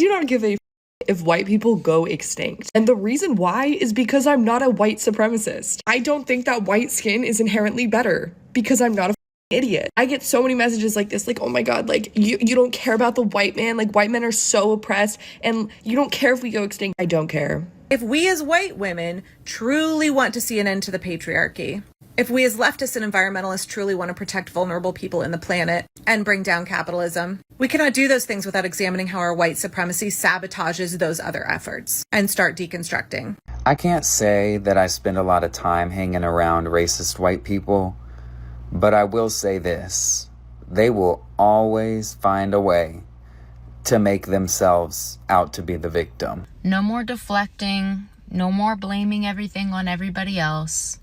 do not give a if white people go extinct. And the reason why is because I'm not a white supremacist. I don't think that white skin is inherently better because I'm not a idiot. I get so many messages like this, like, oh my God, like you don't care about the white man, like white men are so oppressed and you don't care if we go extinct. I don't care. If we as white women truly want to see an end to the patriarchy, if we as leftists and environmentalists truly want to protect vulnerable people in the planet and bring down capitalism, we cannot do those things without examining how our white supremacy sabotages those other efforts and start deconstructing. I can't say that I spend a lot of time hanging around racist white people, but I will say this: they will always find a way to make themselves out to be the victim. No more deflecting, no more blaming everything on everybody else.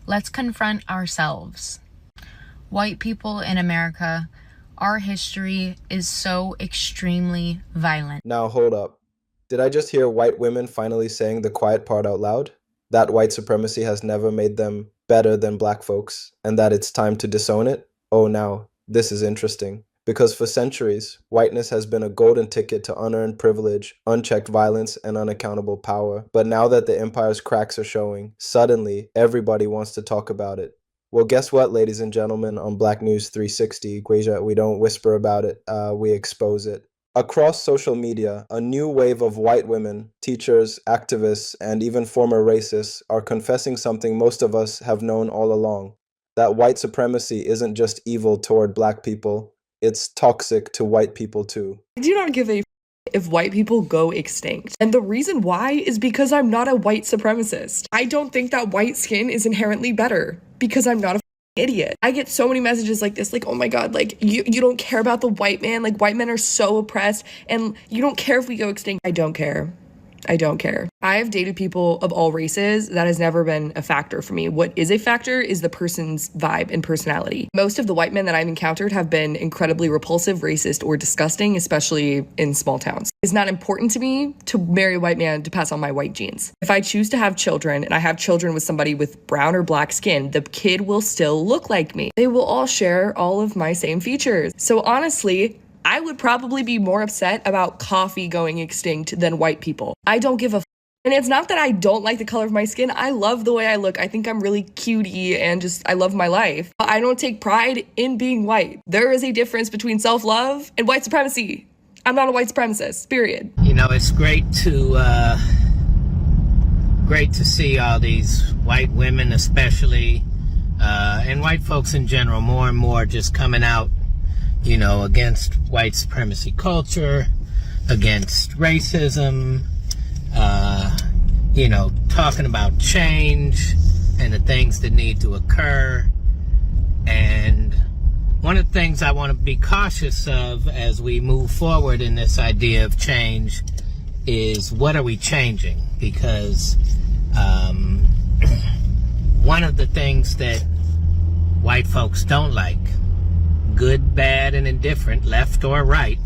Let's confront ourselves. White people in America, our history is so extremely violent. Now hold up. Did I just hear white women finally saying the quiet part out loud? That white supremacy has never made them better than black folks, and that it's time to disown it? Oh, now, this is interesting. Because for centuries, whiteness has been a golden ticket to unearned privilege, unchecked violence, and unaccountable power. But now that the empire's cracks are showing, suddenly everybody wants to talk about it. Well, guess what, ladies and gentlemen, on Black News 360, Gweja, we don't whisper about it, we expose it. Across social media, a new wave of white women, teachers, activists, and even former racists are confessing something most of us have known all along: that white supremacy isn't just evil toward black people, it's toxic to white people too. I do not give a if white people go extinct. And the reason why is because I'm not a white supremacist. I don't think that white skin is inherently better because I'm not a idiot. I get so many messages like this, like, oh my God, like you don't care about the white man, like white men are so oppressed and you don't care if we go extinct. I don't care. I don't care. I have dated people of all races. That has never been a factor for me. What is a factor is the person's vibe and personality. Most of the white men that I've encountered have been incredibly repulsive, racist, or disgusting, especially in small towns. It's not important to me to marry a white man to pass on my white genes. If I choose to have children and I have children with somebody with brown or black skin, the kid will still look like me. They will all share all of my same features. So honestly, I would probably be more upset about coffee going extinct than white people. I don't give a And it's not that I don't like the color of my skin. I love the way I look. I think I'm really cutie and just, I love my life. But I don't take pride in being white. There is a difference between self-love and white supremacy. I'm not a white supremacist, period. You know, it's great to see all these white women especially, and white folks in general, more and more just coming out, you know, against white supremacy culture, against racism, you know, talking about change and the things that need to occur. And one of the things I want to be cautious of as we move forward in this idea of change is, what are we changing? Because one of the things that white folks don't like, good, bad, and indifferent, left or right,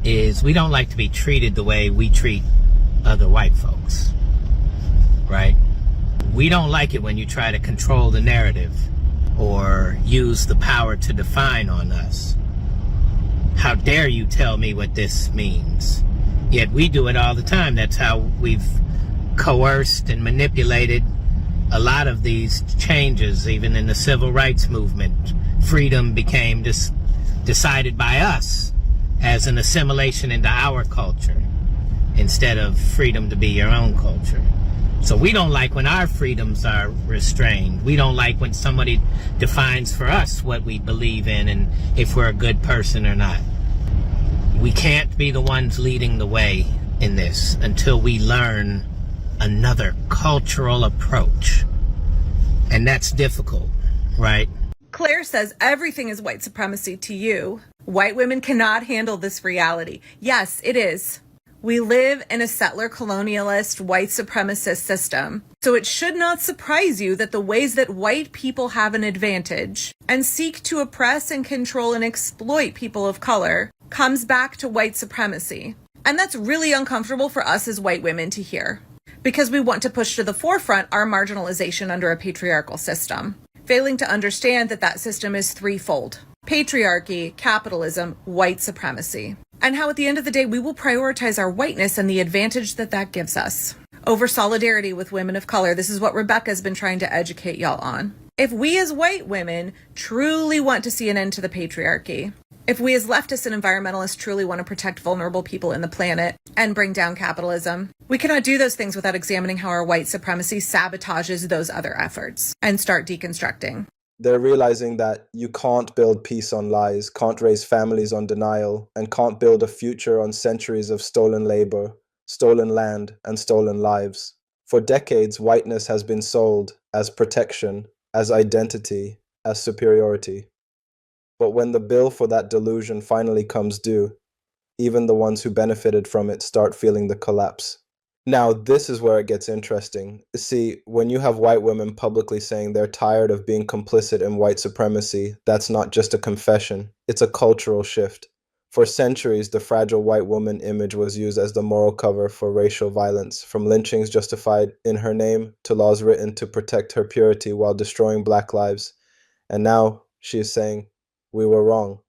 is we don't like to be treated the way we treat other white folks, right? We don't like it when you try to control the narrative or use the power to define on us. How dare you tell me what this means? Yet we do it all the time. That's how we've coerced and manipulated a lot of these changes, even in the civil rights movement. Freedom became decided by us as an assimilation into our culture instead of freedom to be your own culture. So we don't like when our freedoms are restrained. We don't like when somebody defines for us what we believe in and if we're a good person or not. We can't be the ones leading the way in this until we learn another cultural approach. And that's difficult, right? Claire says everything is white supremacy to you. White women cannot handle this reality. Yes, it is. We live in a settler colonialist white supremacist system. So it should not surprise you that the ways that white people have an advantage and seek to oppress and control and exploit people of color comes back to white supremacy. And that's really uncomfortable for us as white women to hear, because we want to push to the forefront our marginalization under a patriarchal system, failing to understand that that system is threefold: patriarchy, capitalism, white supremacy. and how at the end of the day, we will prioritize our whiteness and the advantage that that gives us over solidarity with women of color. This is what Rebecca's been trying to educate y'all on. If we as white women truly want to see an end to the patriarchy, if we as leftists and environmentalists truly want to protect vulnerable people in the planet and bring down capitalism, we cannot do those things without examining how our white supremacy sabotages those other efforts and start deconstructing. They're realizing that you can't build peace on lies, can't raise families on denial, and can't build a future on centuries of stolen labor, stolen land, and stolen lives. For decades, whiteness has been sold as protection, as identity, as superiority. But when the bill for that delusion finally comes due, even the ones who benefited from it start feeling the collapse. Now, this is where it gets interesting. See, when you have white women publicly saying they're tired of being complicit in white supremacy, that's not just a confession, it's a cultural shift. For centuries, the fragile white woman image was used as the moral cover for racial violence, from lynchings justified in her name to laws written to protect her purity while destroying Black lives. And now she is saying, we were wrong.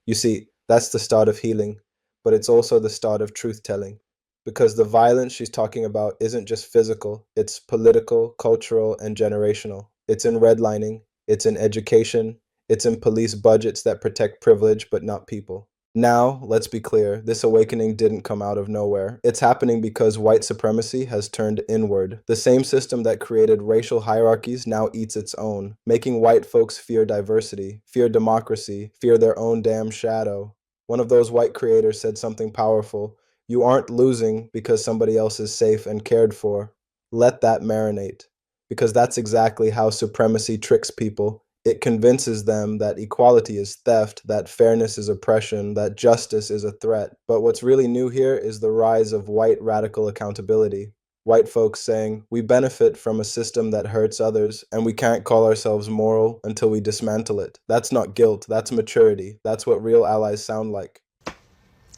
You see, that's the start of healing, but it's also the start of truth-telling. Because the violence she's talking about isn't just physical, it's political, cultural, and generational. It's in redlining, it's in education, it's in police budgets that protect privilege but not people. Now, let's be clear, this awakening didn't come out of nowhere. It's happening because white supremacy has turned inward. The same system that created racial hierarchies now eats its own, making white folks fear diversity, fear democracy, fear their own damn shadow. One of those white creators said something powerful. You aren't losing because somebody else is safe and cared for. Let that marinate, because that's exactly how supremacy tricks people. It convinces them that equality is theft, that fairness is oppression, that justice is a threat. But what's really new here is the rise of white radical accountability. White folks saying, we benefit from a system that hurts others, and we can't call ourselves moral until we dismantle it. That's not guilt, that's maturity. That's what real allies sound like.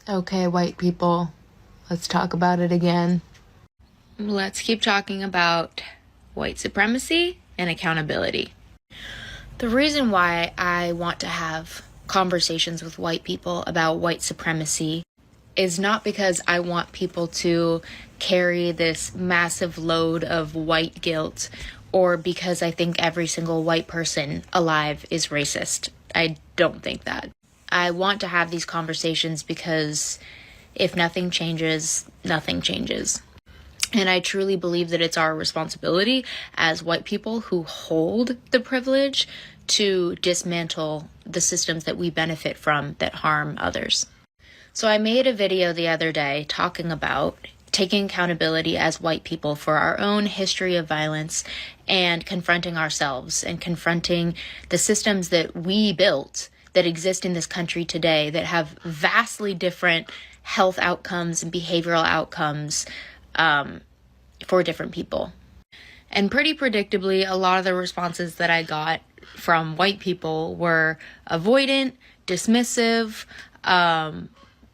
Okay, white people, let's talk about it again. Let's keep talking about white supremacy and accountability. The reason why I want to have conversations with white people about white supremacy is not because I want people to carry this massive load of white guilt or because I think every single white person alive is racist. I don't think that. I want to have these conversations because if nothing changes, nothing changes. And I truly believe that it's our responsibility as white people who hold the privilege to dismantle the systems that we benefit from that harm others. So I made a video the other day talking about taking accountability as white people for our own history of violence and confronting ourselves and confronting the systems that we built that exist in this country today that have vastly different health outcomes and behavioral outcomes for different people. And pretty predictably, a lot of the responses that I got from white people were avoidant, dismissive,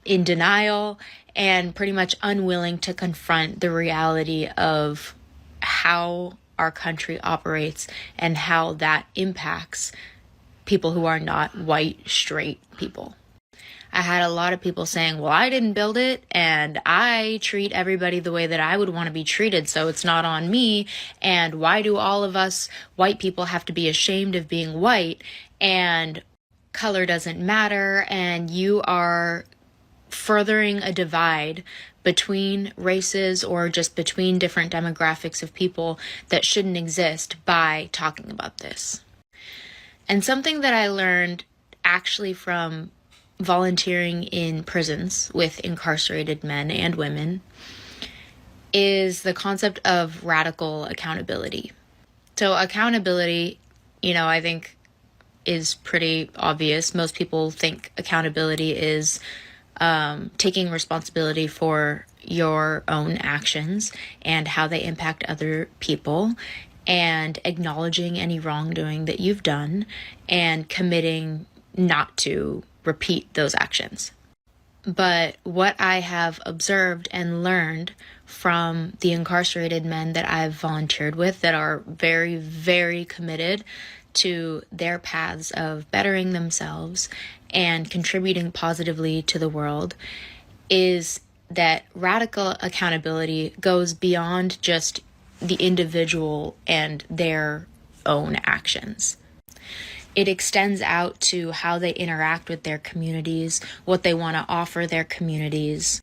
in denial, and pretty much unwilling to confront the reality of how our country operates and how that impacts people who are not white, straight people. I had a lot of people saying, well, I didn't build it and I treat everybody the way that I would want to be treated, so it's not on me. And why do all of us white people have to be ashamed of being white? And color doesn't matter. And you are furthering a divide between races or just between different demographics of people that shouldn't exist by talking about this. And something that I learned actually from volunteering in prisons with incarcerated men and women is the concept of radical accountability. So accountability, I think is pretty obvious. Most people think accountability is taking responsibility for your own actions and how they impact other people, and acknowledging any wrongdoing that you've done and committing not to repeat those actions. But what I have observed and learned from the incarcerated men that I've volunteered with that are very, very committed to their paths of bettering themselves and contributing positively to the world is that radical accountability goes beyond just the individual and their own actions. It extends out to how they interact with their communities, what they want to offer their communities,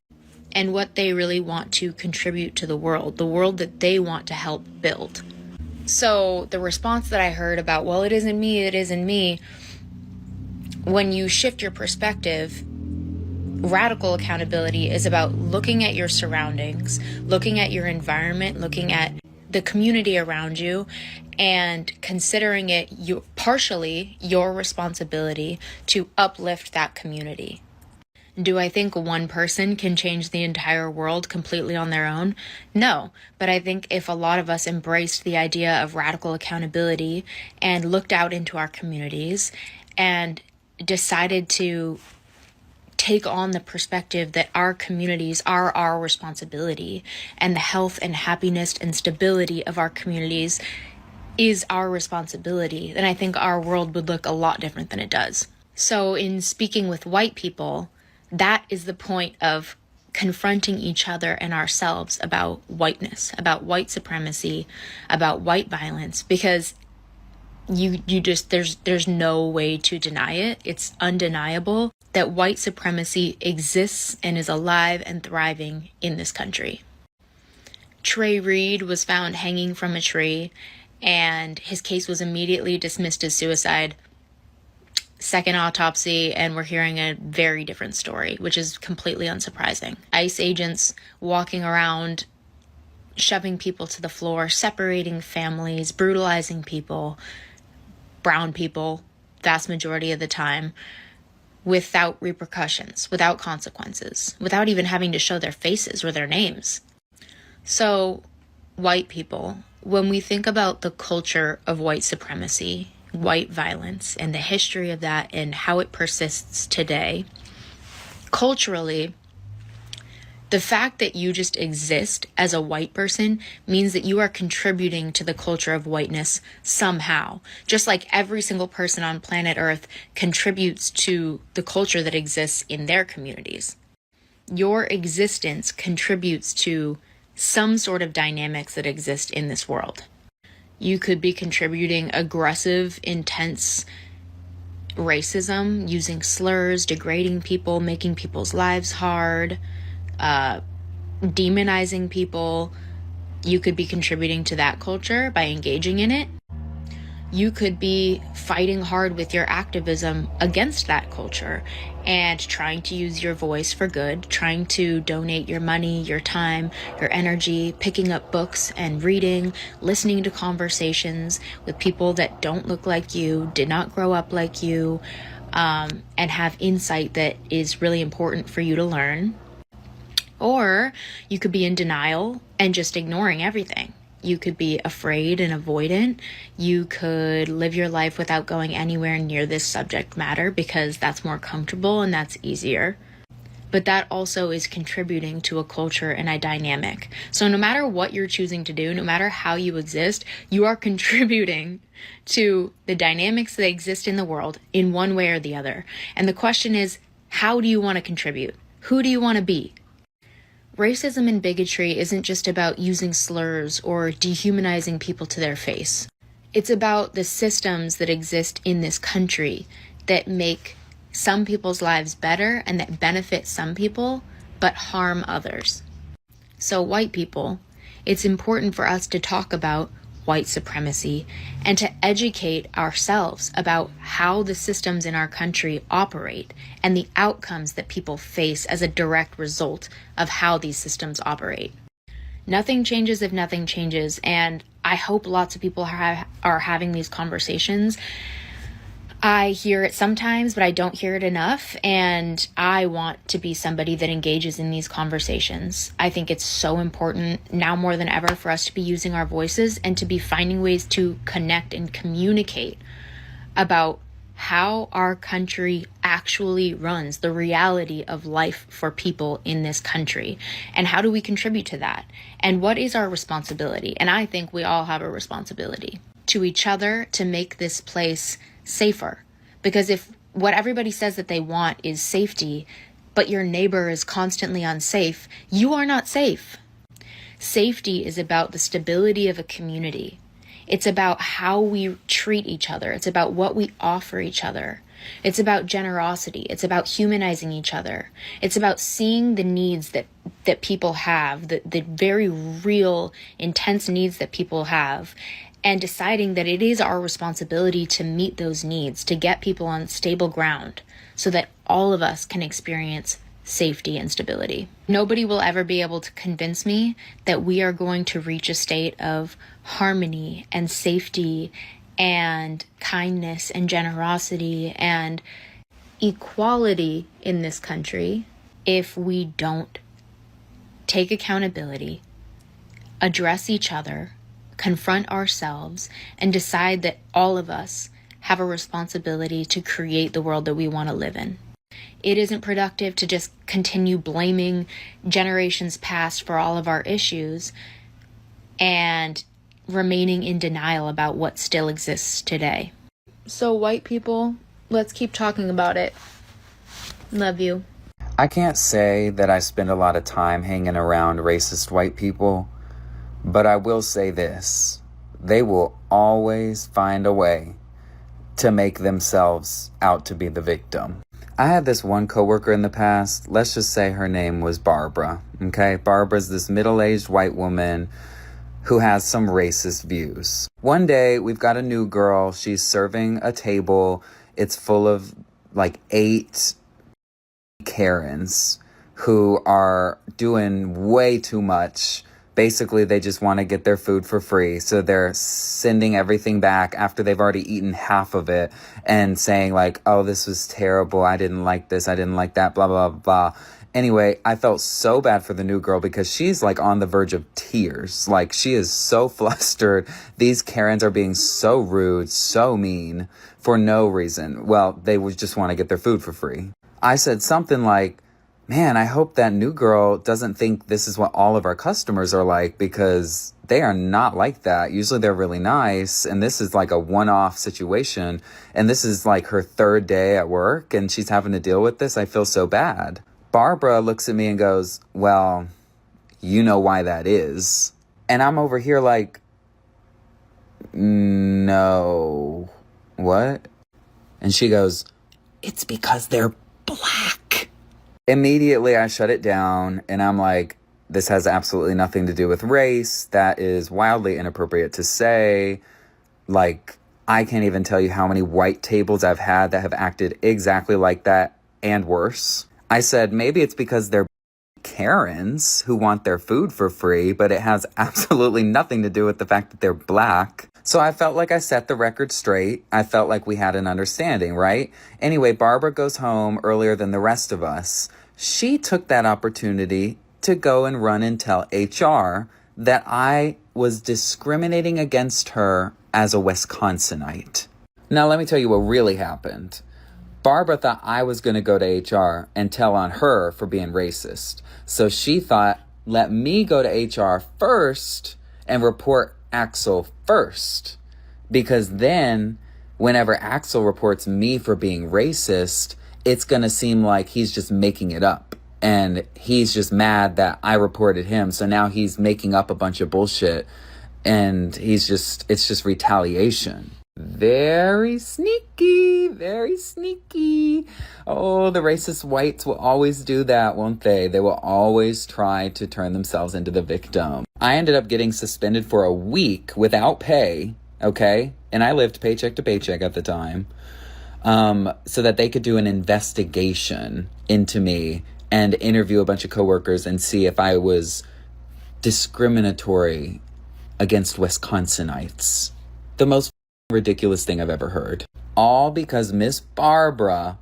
and what they really want to contribute to the world that they want to help build. So the response that I heard about, well, it isn't me, when you shift your perspective, radical accountability is about looking at your surroundings, looking at your environment, looking at the community around you, and considering it partially your responsibility to uplift that community. Do I think one person can change the entire world completely on their own? No, but I think if a lot of us embraced the idea of radical accountability and looked out into our communities and decided to take on the perspective that our communities are our responsibility and the health and happiness and stability of our communities is our responsibility, then I think our world would look a lot different than it does. So in speaking with white people, that is the point of confronting each other and ourselves about whiteness, about white supremacy, about white violence, because there's no way to deny it. It's undeniable that white supremacy exists and is alive and thriving in this country. Trey Reed was found hanging from a tree, and his case was immediately dismissed as suicide. Second autopsy, and we're hearing a very different story, which is completely unsurprising. ICE agents walking around, shoving people to the floor, separating families, brutalizing people, brown people, vast majority of the time, without repercussions, without consequences, without even having to show their faces or their names. So, white people, when we think about the culture of white supremacy, white violence, and the history of that and how it persists today, culturally, the fact that you just exist as a white person means that you are contributing to the culture of whiteness somehow. Just like every single person on planet Earth contributes to the culture that exists in their communities. Your existence contributes to some sort of dynamics that exist in this world. You could be contributing aggressive, intense racism, using slurs, degrading people, making people's lives hard, demonizing people. You could be contributing to that culture by engaging in it. You could be fighting hard with your activism against that culture and trying to use your voice for good, trying to donate your money, your time, your energy, picking up books and reading, listening to conversations with people that don't look like you, did not grow up like you, and have insight that is really important for you to learn. Or you could be in denial and just ignoring everything. You could be afraid and avoidant. You could live your life without going anywhere near this subject matter because that's more comfortable and that's easier. But that also is contributing to a culture and a dynamic. So no matter what you're choosing to do, no matter how you exist, you are contributing to the dynamics that exist in the world in one way or the other. And the question is, how do you want to contribute? Who do you want to be? Racism and bigotry isn't just about using slurs or dehumanizing people to their face. It's about the systems that exist in this country that make some people's lives better and that benefit some people, but harm others. So white people, it's important for us to talk about white supremacy and to educate ourselves about how the systems in our country operate and the outcomes that people face as a direct result of how these systems operate. Nothing changes if nothing changes, and I hope lots of people are having these conversations. I hear it sometimes, but I don't hear it enough, and I want to be somebody that engages in these conversations. I think it's so important now more than ever for us to be using our voices and to be finding ways to connect and communicate about how our country actually runs, the reality of life for people in this country, and how do we contribute to that, and what is our responsibility. And I think we all have a responsibility to each other to make this place safer, because if what everybody says that they want is safety, but your neighbor is constantly unsafe, you are not safe. Safety is about the stability of a community. It's about how we treat each other. It's about what we offer each other. It's about generosity. It's about humanizing each other. It's about seeing the needs that people have, the very real, intense needs that people have, and deciding that it is our responsibility to meet those needs, to get people on stable ground so that all of us can experience safety and stability. Nobody will ever be able to convince me that we are going to reach a state of harmony and safety and kindness and generosity and equality in this country if we don't take accountability, address each other, confront ourselves, and decide that all of us have a responsibility to create the world that we want to live in. It isn't productive to just continue blaming generations past for all of our issues and remaining in denial about what still exists today. So white people, let's keep talking about it. Love you. I can't say that I spend a lot of time hanging around racist white people, but I will say this. They will always find a way to make themselves out to be the victim. I had this one coworker in the past. Let's just say her name was Barbara. Okay, Barbara's this middle-aged white woman who has some racist views. One day, we've got a new girl. She's serving a table. It's full of like 8 Karens who are doing way too much. Basically, they just want to get their food for free. So they're sending everything back after they've already eaten half of it and saying like, oh, this was terrible. I didn't like this. I didn't like that, blah, blah, blah. Anyway, I felt so bad for the new girl because she's like on the verge of tears. Like she is so flustered. These Karens are being so rude, so mean for no reason. Well, they would just want to get their food for free. I said something like, man, I hope that new girl doesn't think this is what all of our customers are like, because they are not like that. Usually they're really nice. And this is like a one-off situation. And this is like her 3rd day at work and she's having to deal with this. I feel so bad. Barbara looks at me and goes, well, you know why that is. And I'm over here like, no, what? And she goes, it's because they're black. Immediately, I shut it down, and I'm like, this has absolutely nothing to do with race. That is wildly inappropriate to say. Like, I can't even tell you how many white tables I've had that have acted exactly like that and worse. I said, maybe it's because they're Karens who want their food for free, but it has absolutely nothing to do with the fact that they're black. So I felt like I set the record straight. I felt like we had an understanding, right? Anyway, Barbara goes home earlier than the rest of us. She took that opportunity to go and run and tell HR that I was discriminating against her as a Wisconsinite. Now, let me tell you what really happened. Barbara thought I was going to go to HR and tell on her for being racist. So she thought, let me go to HR first and report Axel first. Because then, whenever Axel reports me for being racist, it's going to seem like he's just making it up. And he's just mad that I reported him. So now he's making up a bunch of bullshit. And it's just retaliation. Very sneaky, very sneaky. Oh, the racist whites will always do that, won't they? They will always try to turn themselves into the victim. I ended up getting suspended for a week without pay, okay? And I lived paycheck to paycheck at the time, so that they could do an investigation into me and interview a bunch of coworkers and see if I was discriminatory against Wisconsinites. The most ridiculous thing I've ever heard. All because Miss Barbara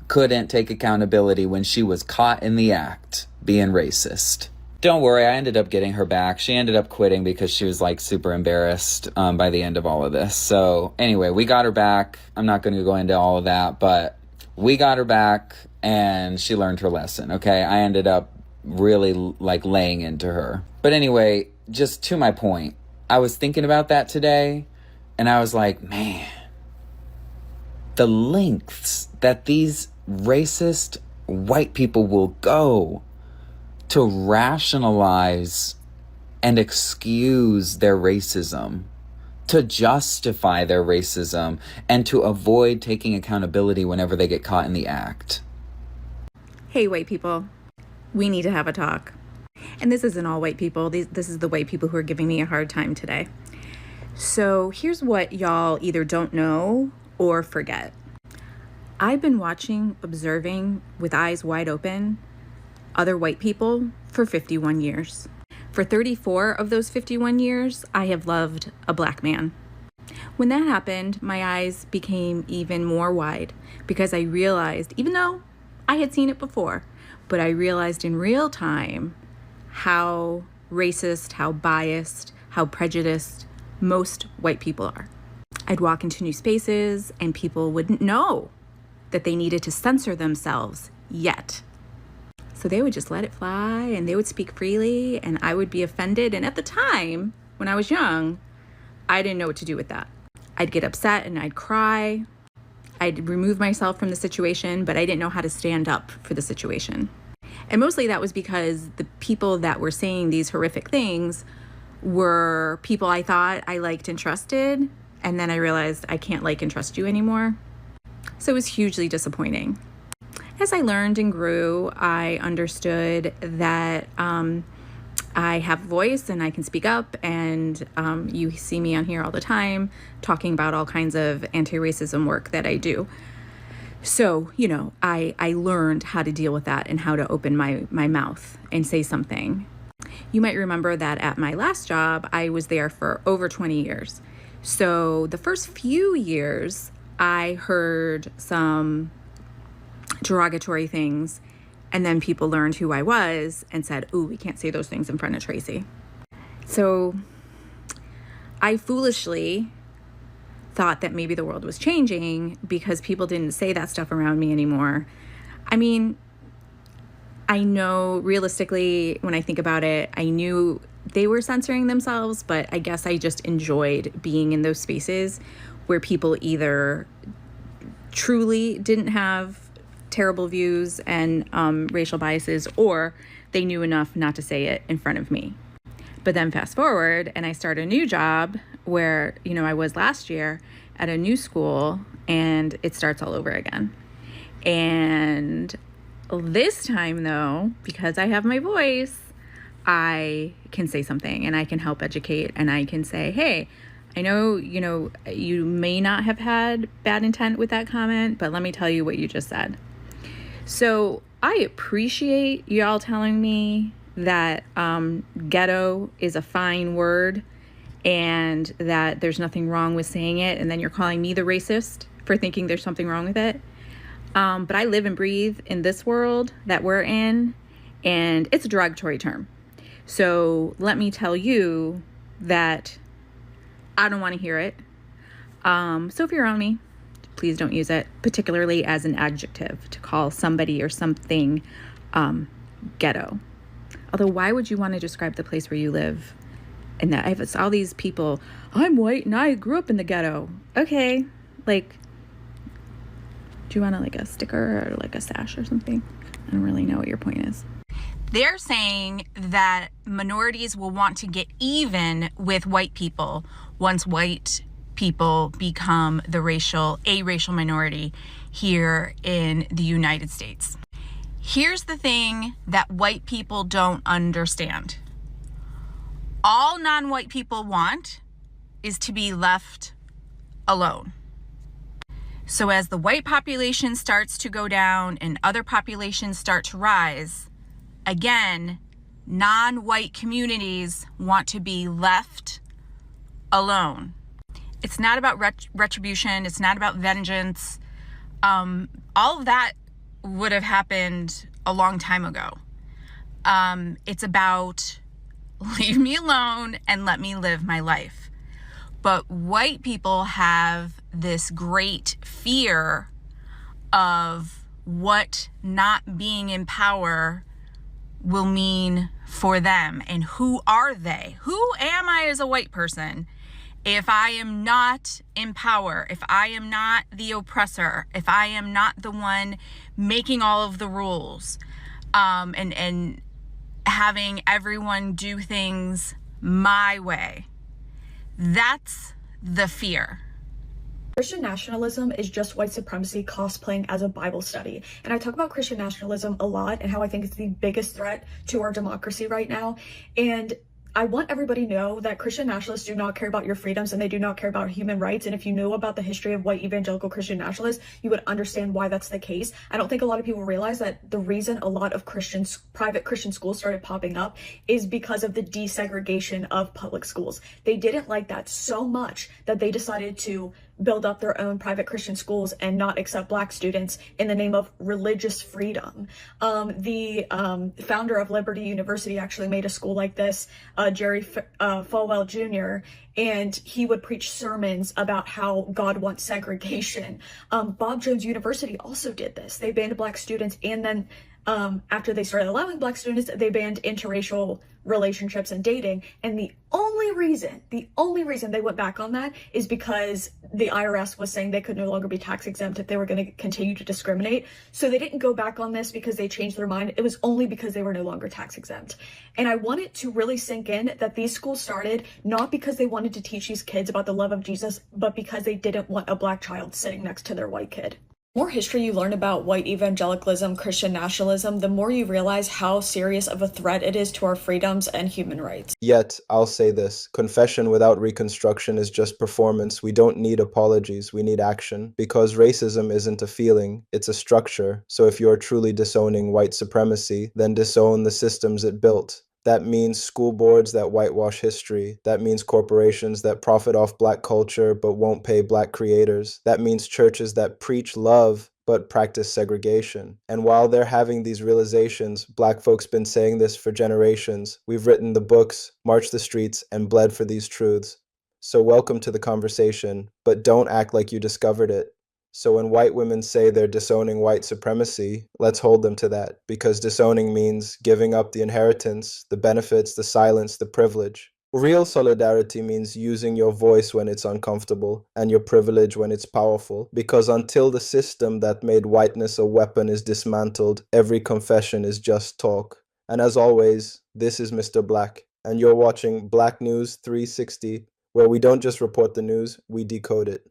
couldn't take accountability when she was caught in the act being racist. Don't worry, I ended up getting her back. She ended up quitting because she was like super embarrassed by the end of all of this. So anyway, we got her back. I'm not going to go into all of that, but we got her back and she learned her lesson, okay? I ended up really like laying into her. But anyway, just to my point, I was thinking about that today. And I was like, man, the lengths that these racist white people will go to rationalize and excuse their racism, to justify their racism, and to avoid taking accountability whenever they get caught in the act. Hey, white people, we need to have a talk. And this isn't all white people. This is the white people who are giving me a hard time today. So here's what y'all either don't know or forget. I've been watching, observing with eyes wide open, other white people for 51 years. For 34 of those 51 years, I have loved a black man. When that happened, my eyes became even more wide because I realized, even though I had seen it before, but I realized in real time how racist, how biased, how prejudiced most white people are. I'd walk into new spaces and people wouldn't know that they needed to censor themselves yet. So they would just let it fly and they would speak freely and I would be offended. And at the time, when I was young, I didn't know what to do with that. I'd get upset and I'd cry. I'd remove myself from the situation, but I didn't know how to stand up for the situation. And mostly that was because the people that were saying these horrific things were people I thought I liked and trusted. And then I realized I can't like and trust you anymore. So it was hugely disappointing. As I learned and grew, I understood that I have a voice and I can speak up, and you see me on here all the time talking about all kinds of anti-racism work that I do. So, I learned how to deal with that and how to open my mouth and say something. You might remember that at my last job, I was there for over 20 years. So the first few years, I heard some derogatory things, and then people learned who I was and said, "Ooh, we can't say those things in front of Tracy." So I foolishly thought that maybe the world was changing because people didn't say that stuff around me anymore. I mean, I know realistically, when I think about it, I knew they were censoring themselves, but I guess I just enjoyed being in those spaces where people either truly didn't have terrible views and racial biases, or they knew enough not to say it in front of me. But then fast forward and I start a new job where, I was last year at a new school, and it starts all over again. And this time though, because I have my voice, I can say something and I can help educate, and I can say, hey, I know, you may not have had bad intent with that comment, but let me tell you what you just said. So I appreciate y'all telling me that ghetto is a fine word and that there's nothing wrong with saying it, and then you're calling me the racist for thinking there's something wrong with it. But I live and breathe in this world that we're in, and it's a derogatory term. So let me tell you that I don't want to hear it. So if you're on me, please don't use it, particularly as an adjective to call somebody or something ghetto. Although, why would you want to describe the place where you live? And that I have all these people, I'm white and I grew up in the ghetto. Okay, do you want a sticker or a sash or something? I don't really know what your point is. They're saying that minorities will want to get even with white people once white people become a racial minority here in the United States. Here's the thing that white people don't understand. All non-white people want is to be left alone. So as the white population starts to go down and other populations start to rise, again, non-white communities want to be left alone. It's not about retribution. It's not about vengeance. All of that would have happened a long time ago. It's about leave me alone and let me live my life. But white people have this great fear of what not being in power will mean for them. And who are they? Who am I as a white person? If I am not in power, if I am not the oppressor, if I am not the one making all of the rules, and having everyone do things my way, that's the fear. Christian nationalism is just white supremacy cosplaying as a Bible study. And I talk about Christian nationalism a lot and how I think it's the biggest threat to our democracy right now. And I want everybody to know that Christian nationalists do not care about your freedoms and they do not care about human rights. And if you know about the history of white evangelical Christian nationalists, you would understand why that's the case. I don't think a lot of people realize that the reason a lot of private Christian schools started popping up is because of the desegregation of public schools. They didn't like that so much that they decided to build up their own private Christian schools and not accept Black students in the name of religious freedom. The founder of Liberty University actually made a school like this, Jerry Falwell Jr., and he would preach sermons about how God wants segregation. Bob Jones University also did this. They banned Black students, and then after they started allowing Black students, they banned interracial relationships and dating. And the only reason they went back on that is because the IRS was saying they could no longer be tax exempt if they were going to continue to discriminate. So they didn't go back on this because they changed their mind. It was only because they were no longer tax exempt. And I want it to really sink in that these schools started not because they wanted to teach these kids about the love of Jesus, but because they didn't want a Black child sitting next to their white kid. The more history you learn about white evangelicalism, Christian nationalism, the more you realize how serious of a threat it is to our freedoms and human rights. Yet, I'll say this, confession without reconstruction is just performance. We don't need apologies, we need action. Because racism isn't a feeling, it's a structure. So if you're truly disowning white supremacy, then disown the systems it built. That means school boards that whitewash history. That means corporations that profit off Black culture but won't pay Black creators. That means churches that preach love but practice segregation. And while they're having these realizations, Black folks been saying this for generations. We've written the books, marched the streets, and bled for these truths. So welcome to the conversation, but don't act like you discovered it. So when white women say they're disowning white supremacy, let's hold them to that, because disowning means giving up the inheritance, the benefits, the silence, the privilege. Real solidarity means using your voice when it's uncomfortable and your privilege when it's powerful, because until the system that made whiteness a weapon is dismantled, every confession is just talk. And as always, this is Mr. Black, and you're watching Black News 360, where we don't just report the news, we decode it.